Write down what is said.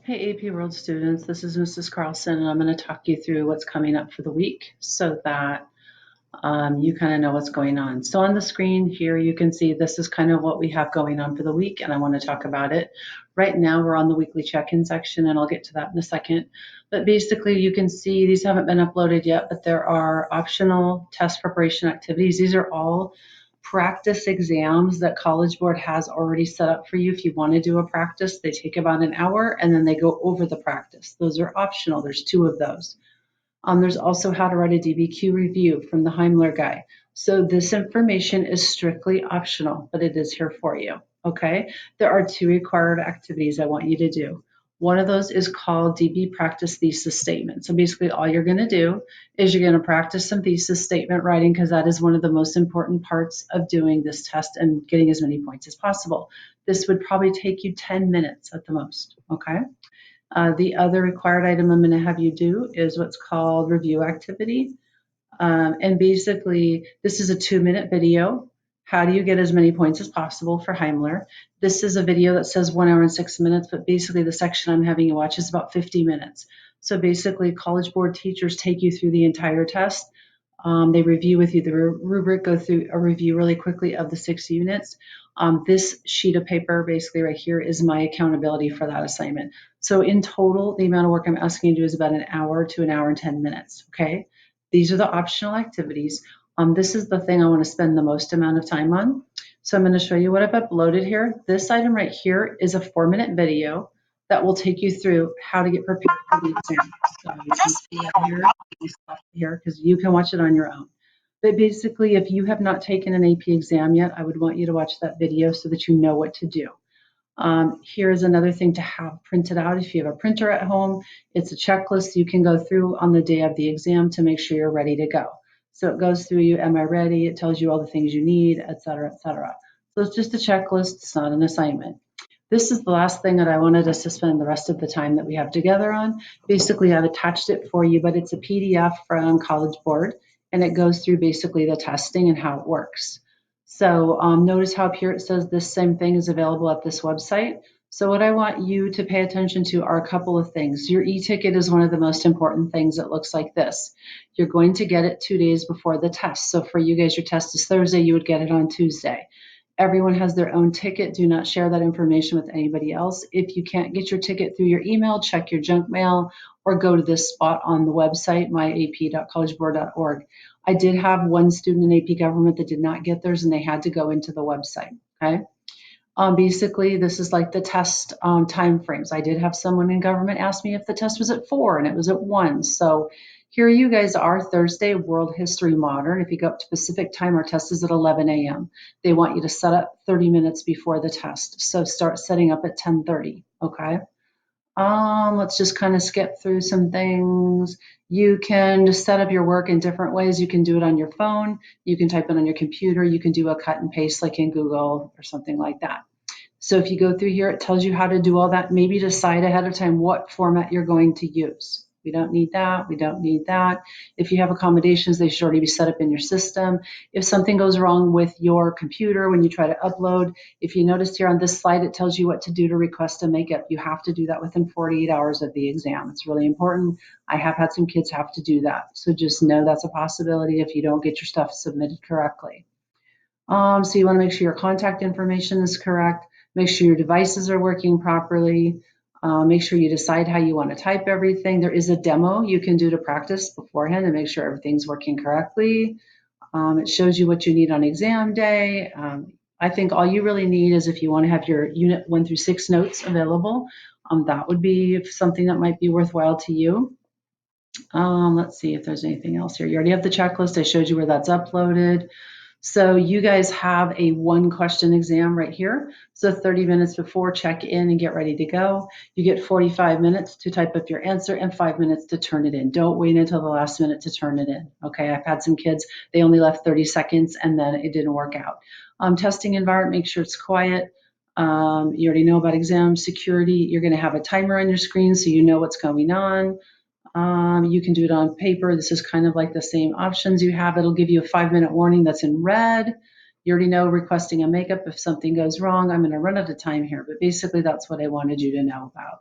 Hey AP World students, this is Mrs. Carlson, and I'm going to talk you through what's coming up for the week so that you kind of know what's going on. So on the screen here, you can see this is kind of what we have going on for the week, and I want to talk about it. Right now, we're on the weekly check-in section, and I'll get to that in a second. But basically, you can see these haven't been uploaded yet, but there are optional test preparation activities. These are all practice exams that College Board has already set up for you. If you want to do a practice, they take about an hour, and then they go over the practice. Those are optional. There's 2 of those. There's also how to write a DBQ review from the Heimler guy. So this information is strictly optional, but it is here for you, okay? There are 2 required activities I want you to do. One of those is called DB Practice Thesis Statement. So basically all you're gonna do is you're gonna practice some thesis statement writing because that is one of the most important parts of doing this test and getting as many points as possible. This would probably take you 10 minutes at the most, okay? The other required item I'm going to have you do is what's called review activity. And basically, this is a 2-minute video. How do you get as many points as possible for Heimler? This is a video that says 1 hour and 6 minutes, but basically the section I'm having you watch is about 50 minutes. So basically, College Board teachers take you through the entire test. They review with you the rubric, go through a review really quickly of the 6 units. This sheet of paper, basically right here, is my accountability for that assignment. So in total, the amount of work I'm asking you to do is about an hour to an hour and 10 minutes, okay? These are the optional activities. This is the thing I want to spend the most amount of time on. So I'm going to show you what I've uploaded here. This item right here is a 4-minute video that will take you through how to get prepared for the exam. So you can see it here because you can watch it on your own. But basically, if you have not taken an AP exam yet, I would want you to watch that video so that you know what to do. Here is another thing to have printed out. If you have a printer at home, it's a checklist you can go through on the day of the exam to make sure you're ready to go. So it goes through you, am I ready? It tells you all the things you need, et cetera, et cetera. So it's just a checklist, it's not an assignment. This is the last thing that I wanted us to spend the rest of the time that we have together on. Basically, I've attached it for you, but it's a PDF from College Board, and it goes through basically the testing and how it works. So notice how up here it says this same thing is available at this website. So what I want you to pay attention to are a couple of things. Your e-ticket is one of the most important things. It looks like this. You're going to get it 2 days before the test. So for you guys, your test is Thursday, you would get it on Tuesday. Everyone has their own ticket. Do not share that information with anybody else. If you can't get your ticket through your email, check your junk mail or go to this spot on the website, myap.collegeboard.org. I did have one student in AP government that did not get theirs and they had to go into the website, okay? Basically, this is like the test time frames. I did have someone in government ask me if the test was at 4 and it was at 1. So here you guys are, Thursday, World History Modern. If you go up to Pacific time, our test is at 11 a.m. They want you to set up 30 minutes before the test. So start setting up at 10:30, okay? Let's just kind of skip through some things. You can just set up your work in different ways. You can do it on your phone. You can type it on your computer. You can do a cut and paste like in Google or something like that. So if you go through here, it tells you how to do all that. Maybe decide ahead of time what format you're going to use. We don't need that. We don't need that. If you have accommodations, they should already be set up in your system. If something goes wrong with your computer when you try to upload, if you noticed here on this slide, it tells you what to do to request a makeup. You have to do that within 48 hours of the exam. It's really important. I have had some kids have to do that. So just know that's a possibility if you don't get your stuff submitted correctly. So you want to make sure your contact information is correct. Make sure your devices are working properly. Make sure you decide how you want to type everything. There is a demo you can do to practice beforehand and make sure everything's working correctly. It shows you what you need on exam day. I think all you really need is if you want to have your unit 1 through 6 notes available, that would be something that might be worthwhile to you. Let's see if there's anything else here. You already have the checklist. I showed you where that's uploaded. So you guys have a 1-question exam right here. So 30 minutes before, check in and get ready to go. You get 45 minutes to type up your answer and 5 minutes to turn it in. Don't wait until the last minute to turn it in. Okay, I've had some kids, they only left 30 seconds and then it didn't work out. Testing environment, make sure it's quiet. You already know about exam security. You're going to have a timer on your screen so you know what's going on. You can do it on paper. This is kind of like the same options you have. It'll give you a 5-minute warning that's in red. You already know requesting a makeup if something goes wrong. I'm going to run out of time here, but basically that's what I wanted you to know about.